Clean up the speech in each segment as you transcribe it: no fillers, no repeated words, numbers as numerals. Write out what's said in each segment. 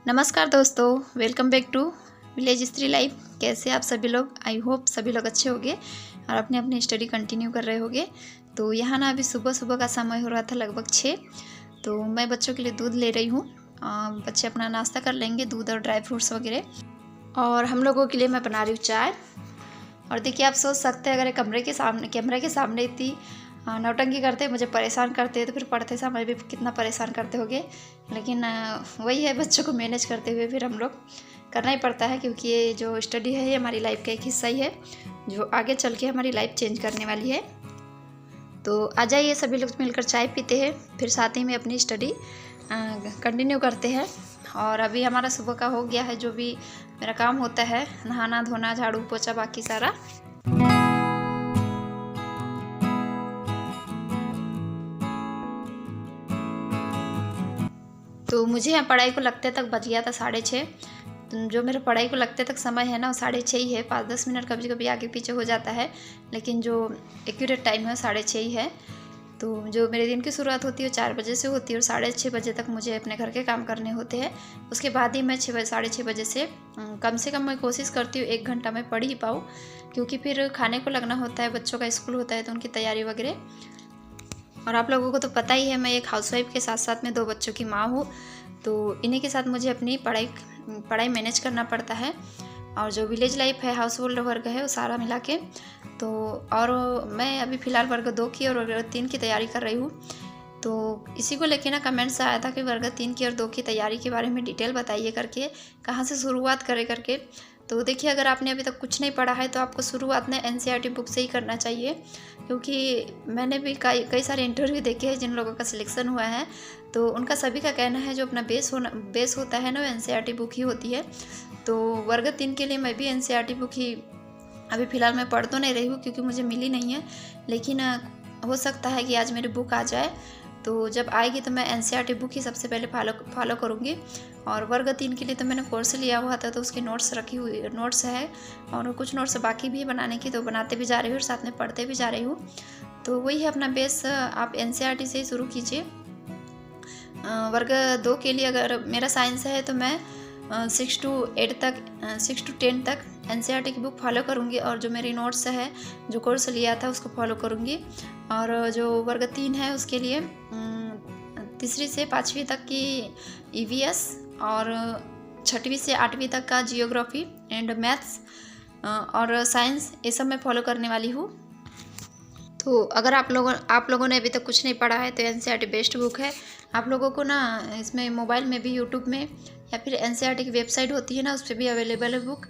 नमस्कार दोस्तों, welcome back to village स्त्री लाइफ। कैसे आप सभी लोग? आई होप सभी लोग अच्छे होंगे और अपने अपनी स्टडी कंटिन्यू कर रहे होंगे। तो यहाँ ना अभी सुबह सुबह का समय हो रहा था लगभग 6। तो मैं बच्चों के लिए दूध ले रही हूँ। बच्चे अपना नाश्ता कर लेंगे, दूध और ड्राई फ्रूट्स वगैरह। और हम लोगों के लिए मैं बना रही हूँ चाय। और देखिए, आप सोच सकते हैं अगर कैमरे के सामने इतनी नौटंकी करते, मुझे परेशान करते, तो फिर पढ़ते समय भी कितना परेशान करते होंगे। लेकिन वही है, बच्चों को मैनेज करते हुए फिर हम लोग करना ही पड़ता है, क्योंकि ये जो स्टडी है ये हमारी लाइफ का एक हिस्सा ही है जो आगे चल के हमारी लाइफ चेंज करने वाली है। तो आ जाइए, सभी लोग मिलकर चाय पीते हैं, फिर साथ ही में अपनी स्टडी कंटिन्यू करते हैं। और अभी हमारा सुबह का हो गया है, जो भी मेरा काम होता है, नहाना धोना, झाड़ू पोछा, बाकी सारा। तो मुझे यहाँ पढ़ाई को लगते तक बज गया था 6:30। जो मेरे पढ़ाई को लगते तक समय है ना, वो 6:30 ही है। 5-10 मिनट कभी कभी आगे पीछे हो जाता है, लेकिन जो एक्यूरेट टाइम है 6:30 ही है। तो जो मेरे दिन की शुरुआत होती है वो 4 बजे से होती है, और 6:30 बजे तक मुझे अपने घर के काम करने होते हैं। उसके बाद ही मैं 6 बजे से कम मैं कोशिश करती हूँ 1 घंटा मैं पढ़ ही पाऊँ, क्योंकि फिर खाने को लगना होता है, बच्चों का स्कूल होता है तो उनकी तैयारी वगैरह। और आप लोगों को तो पता ही है, मैं एक हाउसवाइफ के साथ साथ में 2 बच्चों की माँ हूँ। तो इन्हीं के साथ मुझे अपनी पढ़ाई मैनेज करना पड़ता है। और जो विलेज लाइफ है, हाउस होल्ड वर्क है, वो सारा मिला के। तो और मैं अभी फ़िलहाल वर्ग 2 की और वर्ग 3 की तैयारी कर रही हूँ। तो इसी को लेके ना कमेंट्स आया था कि वर्ग 3 की और 2 की तैयारी के बारे में डिटेल बताइए करके, कहाँ से शुरुआत करें करके। तो देखिए, अगर आपने अभी तक कुछ नहीं पढ़ा है तो आपको शुरुआत में एनसीईआरटी बुक से ही करना चाहिए, क्योंकि मैंने भी कई सारे इंटरव्यू देखे हैं जिन लोगों का सिलेक्शन हुआ है, तो उनका सभी का कहना है जो अपना बेस होता है ना, वो एनसीईआरटी बुक ही होती है। तो वर्ग 3 के लिए मैं भी एनसीईआरटी बुक ही अभी फ़िलहाल मैं पढ़ तो नहीं रही हूँ, क्योंकि मुझे मिली नहीं है। लेकिन हो सकता है कि आज मेरी बुक आ जाए, तो जब आएगी तो मैं एनसीईआरटी बुक ही सबसे पहले फॉलो करूँगी। और वर्ग 3 के लिए तो मैंने कोर्स लिया हुआ था, तो उसके नोट्स है, और कुछ नोट्स बाकी भी बनाने की, तो बनाते भी जा रही हूँ और साथ में पढ़ते भी जा रही हूँ। तो वही है अपना बेस, आप एनसीईआरटी से ही शुरू कीजिए। वर्ग 2 के लिए अगर मेरा साइंस है तो मैं 6 to 10 तक एनसीईआरटी की बुक फॉलो करूँगी, और जो मेरी नोट्स है, जो कोर्स लिया था, उसको फॉलो करूँगी। और जो वर्ग 3 है उसके लिए 3री से 5वीं तक की ईवीएस, और 6वीं से 8वीं तक का जियोग्राफी एंड मैथ्स और साइंस, ये सब मैं फॉलो करने वाली हूँ। तो अगर आप लोगों ने अभी तक कुछ नहीं पढ़ा है तो एनसीईआरटी बेस्ट बुक है। आप लोगों को ना इसमें मोबाइल में भी, यूट्यूब में, या फिर एनसीईआरटी की वेबसाइट होती है ना, उस पर भी अवेलेबल है बुक।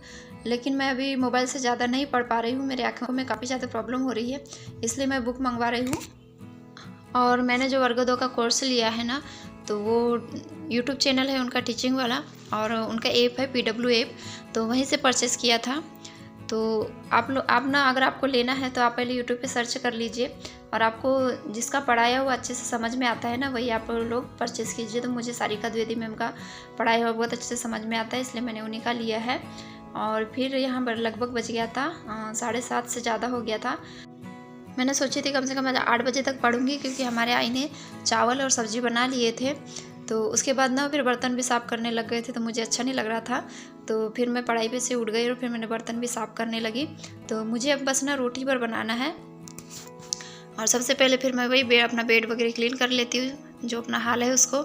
लेकिन मैं अभी मोबाइल से ज़्यादा नहीं पढ़ पा रही हूँ, मेरे आँखों में काफ़ी ज़्यादा प्रॉब्लम हो रही है, इसलिए मैं बुक मंगवा रही हूँ। और मैंने जो वर्ग 2 का कोर्स लिया है ना, तो वो यूट्यूब चैनल है उनका टीचिंग वाला, और उनका ऐप है PW ऐप, तो वहीं से परचेज़ किया था। तो आप ना, अगर आपको लेना है तो आप पहले यूट्यूब पे सर्च कर लीजिए, और आपको जिसका पढ़ाया हुआ अच्छे से समझ में आता है ना, वही आप लोग परचेज़ कीजिए। तो मुझे सारिका द्विवेदी मैम का पढ़ाया हुआ बहुत अच्छे से समझ में आता है, इसलिए मैंने उन्हीं का लिया है। और फिर यहाँ पर लगभग बज गया था 7:30 से ज़्यादा हो गया था। मैंने सोची थी कम से कम 8 बजे तक पढ़ूंगी, क्योंकि हमारे आई ने चावल और सब्ज़ी बना लिए थे। तो उसके बाद ना फिर बर्तन भी साफ़ करने लग गए थे, तो मुझे अच्छा नहीं लग रहा था। तो फिर मैं पढ़ाई पे से उठ गई और फिर मैंने बर्तन भी साफ़ करने लगी। तो मुझे अब बस ना रोटी पर बनाना है। और सबसे पहले फिर मैं वही अपना बेड वगैरह क्लीन कर लेती हूँ, जो अपना हाल है उसको।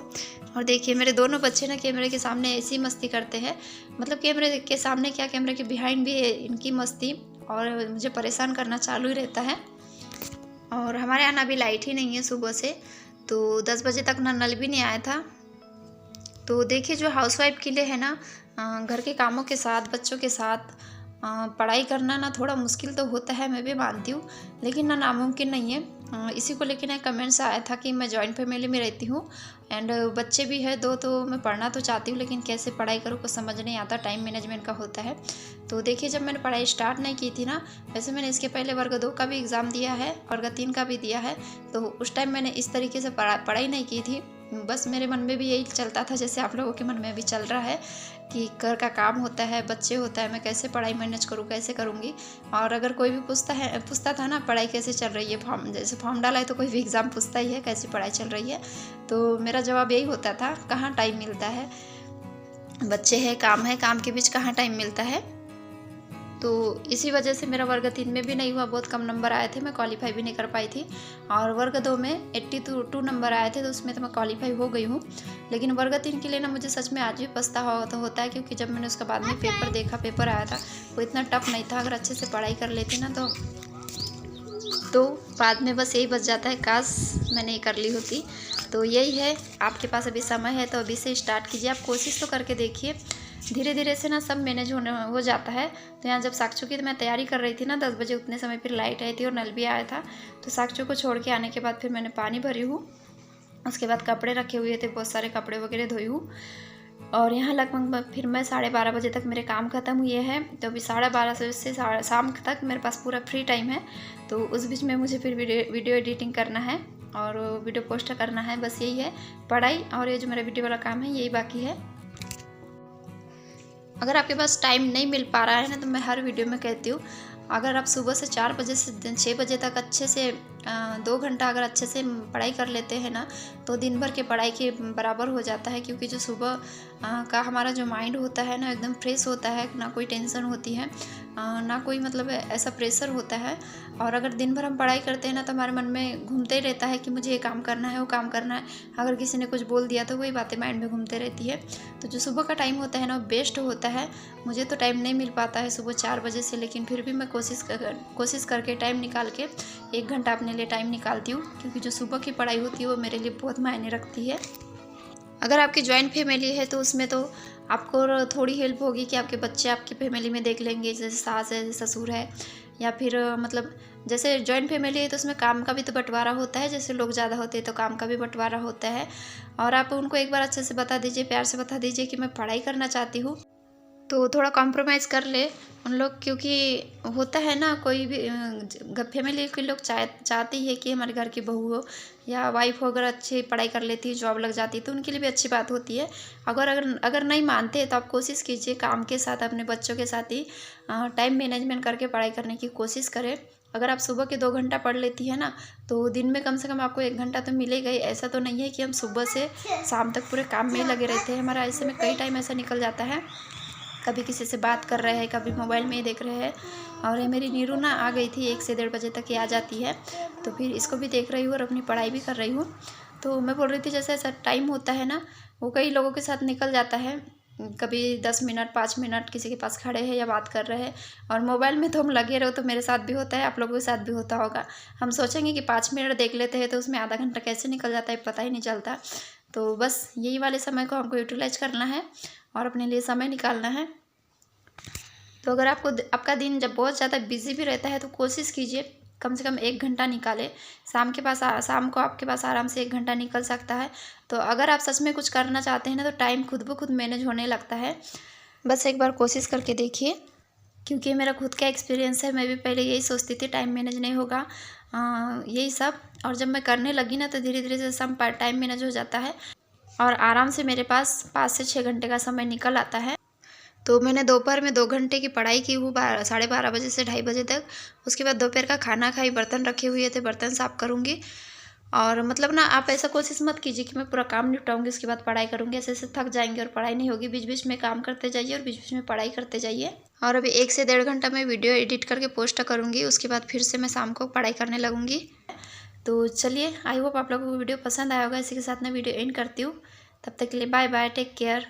और देखिए, मेरे दोनों बच्चे ना कैमरे के सामने ऐसी मस्ती करते हैं, मतलब कैमरे के सामने क्या, कैमरे के बिहाइंड भी है इनकी मस्ती, और मुझे परेशान करना चालू ही रहता है। और हमारे यहाँ अभी लाइट ही नहीं है सुबह से, तो 10 बजे तक ना नल भी नहीं आया था। तो देखिए, जो हाउसवाइफ के लिए है ना, घर के कामों के साथ, बच्चों के साथ पढ़ाई करना ना थोड़ा मुश्किल तो होता है, मैं भी मानती हूँ, लेकिन ना नामुमकिन नहीं है। इसी को लेकर ना कमेंट्स आया था कि मैं जॉइंट फैमिली में रहती हूँ एंड बच्चे भी है 2, तो मैं पढ़ना तो चाहती हूँ, लेकिन कैसे पढ़ाई करूँ कुछ समझ नहीं आता, टाइम मैनेजमेंट का होता है। तो देखिए, जब मैंने पढ़ाई स्टार्ट नहीं की थी ना, वैसे मैंने इसके पहले वर्ग 2 का भी एग्ज़ाम दिया है, वर्ग 3 का भी दिया है, तो उस टाइम मैंने इस तरीके से पढ़ाई नहीं की थी। बस मेरे मन में भी यही चलता था, जैसे आप लोगों के मन में भी चल रहा है, कि घर का काम होता है, बच्चे होता है, मैं कैसे पढ़ाई मैनेज करूँ, कैसे करूँगी। और अगर कोई भी पूछता था ना पढ़ाई कैसे चल रही है, जैसे फॉर्म डाला है तो कोई भी एग्ज़ाम पूछता ही है कैसी पढ़ाई चल रही है, तो मेरा जवाब यही होता था, कहाँ टाइम मिलता है। बच्चे हैं, काम के बीच कहाँ टाइम मिलता है। तो इसी वजह से मेरा वर्ग 3 में भी नहीं हुआ, बहुत कम नंबर आए थे, मैं क्वालिफाई भी नहीं कर पाई थी। और वर्ग 2 में 82 नंबर आए थे, तो उसमें तो मैं क्वालिफाई हो गई हूँ। लेकिन वर्ग 3 के लिए ना मुझे सच में आज भी पछतावा तो होता है, क्योंकि जब मैंने उसका बाद में पेपर आया था, वो इतना टफ नहीं था। अगर अच्छे से पढ़ाई कर लेती ना तो बाद में बस यही बच जाता है, काश मैंने ये कर ली होती। तो यही है, आपके पास अभी समय है तो अभी से स्टार्ट कीजिए। आप कोशिश तो करके देखिए, धीरे धीरे से ना सब मैनेज हो जाता है। तो यहाँ जब साक्षु की मैं तैयारी कर रही थी ना 10 बजे, उतने समय फिर लाइट आई थी और नल भी आया था। तो साक्षु को छोड़ के आने के बाद फिर मैंने पानी भरी हूँ, उसके बाद कपड़े रखे हुए थे, बहुत सारे कपड़े वगैरह धोई हूँ। और यहाँ लगभग फिर मैं 12:30 बजे तक मेरे काम ख़त्म हुए हैं। तो अभी 12:30 से शाम तक मेरे पास पूरा फ्री टाइम है। तो उस बीच में मुझे फिर वीडियो एडिटिंग करना है और वीडियो पोस्ट करना है। बस यही है, पढ़ाई और ये जो मेरा वीडियो वाला काम है यही बाकी है। अगर आपके पास टाइम नहीं मिल पा रहा है ना, तो मैं हर वीडियो में कहती हूँ, अगर आप सुबह से 4 बजे से 6 बजे तक अच्छे से 2 घंटा अगर अच्छे से पढ़ाई कर लेते हैं ना, तो दिन भर के पढ़ाई के बराबर हो जाता है। क्योंकि जो सुबह का हमारा जो माइंड होता है ना, एकदम फ्रेश होता है, ना कोई टेंशन होती है, ना कोई मतलब ऐसा प्रेशर होता है। और अगर दिन भर हम पढ़ाई करते हैं ना, तो हमारे मन में घूमते ही रहता है कि मुझे ये काम करना है, वो काम करना है। अगर किसी ने कुछ बोल दिया तो वही बातें माइंड में घूमते रहती है। तो जो सुबह का टाइम होता है ना, वो बेस्ट होता है। मुझे तो टाइम नहीं मिल पाता है सुबह 4 बजे से, लेकिन फिर भी मैं कोशिश करके टाइम निकाल के 1 घंटा अपने लिए टाइम निकालती हूँ। क्योंकि जो सुबह की पढ़ाई होती है वो मेरे लिए बहुत मायने रखती है। अगर आपकी जॉइंट फैमिली है तो उसमें तो आपको थोड़ी हेल्प होगी कि आपके बच्चे आपकी फैमिली में देख लेंगे, जैसे सास है, ससुर है, या फिर मतलब जैसे जॉइंट फैमिली है तो उसमें काम का भी तो बंटवारा होता है। जैसे लोग ज़्यादा होते हैं तो काम का भी बंटवारा होता है। और आप उनको एक बार अच्छे से बता दीजिए, प्यार से बता दीजिए कि मैं पढ़ाई करना चाहती हूँ, तो थोड़ा कॉम्प्रोमाइज़ कर ले उन लोग। क्योंकि होता है ना, कोई भी फैमिली के लोग चाहते ही है कि हमारे घर की बहू हो या वाइफ हो, अगर अच्छी पढ़ाई कर लेती है, जॉब लग जाती है, तो उनके लिए भी अच्छी बात होती है। अगर नहीं मानते तो आप कोशिश कीजिए, काम के साथ अपने बच्चों के साथ ही टाइम मैनेजमेंट करके पढ़ाई करने की कोशिश करें। अगर आप सुबह के 2 घंटा पढ़ लेती है ना, तो दिन में कम से कम आपको 1 घंटा तो मिलेगा ही। ऐसा तो नहीं है कि हम सुबह से शाम तक पूरे काम में ही लगे रहते हैं। हमारा ऐसे में कई टाइम ऐसा निकल जाता है, कभी किसी से बात कर रहे हैं, कभी मोबाइल में ही देख रहे हैं। और ये मेरी नीरू ना आ गई थी, 1 से 1:30 बजे तक ये आ जाती है, तो फिर इसको भी देख रही हूँ और अपनी पढ़ाई भी कर रही हूँ। तो मैं बोल रही थी, जैसे ऐसा टाइम होता है ना, वो कई लोगों के साथ निकल जाता है। कभी 10 मिनट 5 मिनट किसी के पास खड़े हैं या बात कर रहे हैं, और मोबाइल में तो हम लगे रहो। तो मेरे साथ भी होता है, आप लोगों के साथ भी होता होगा। हम सोचेंगे कि 5 मिनट देख लेते हैं, तो उसमें आधा घंटा कैसे निकल जाता है पता ही नहीं चलता। तो बस यही वाले समय को हमको यूटिलाइज करना है और अपने लिए समय निकालना है। तो अगर आपका दिन जब बहुत ज़्यादा बिजी भी रहता है, तो कोशिश कीजिए कम से कम 1 घंटा निकालें। शाम को आपके पास आराम से 1 घंटा निकल सकता है। तो अगर आप सच में कुछ करना चाहते हैं ना, तो टाइम खुद ब खुद मैनेज होने लगता है। बस एक बार कोशिश करके देखिए, क्योंकि मेरा खुद का एक्सपीरियंस है। मैं भी पहले यही सोचती थी टाइम मैनेज नहीं होगा, यही सब। और जब मैं करने लगी ना, तो धीरे धीरे से सब टाइम मैनेज हो जाता है और आराम से मेरे पास 5 से 6 घंटे का समय निकल आता है। तो मैंने दोपहर में 2 घंटे की पढ़ाई की हूँ, 12:30 बजे से 2:30 बजे तक। उसके बाद दोपहर का खाना खाई, बर्तन रखे हुए थे, बर्तन साफ़ करूँगी। और मतलब ना, आप ऐसा कोशिश मत कीजिए कि मैं पूरा काम निपटाऊंगी उसके बाद पढ़ाई करूँगी। ऐसे ऐसे थक जाएंगे और पढ़ाई नहीं होगी। बीच बीच में काम करते जाइए और बीच बीच में पढ़ाई करते जाइए। और अभी 1 से 1.5 घंटा मैं वीडियो एडिट करके पोस्ट करूँगी, उसके बाद फिर से मैं शाम को पढ़ाई करने लगूँगी। तो चलिए, आई होप आप लोगों को वीडियो पसंद आया होगा। इसी के साथ मैं वीडियो एंड करती हूँ। तब तक के लिए बाय बाय, टेक केयर।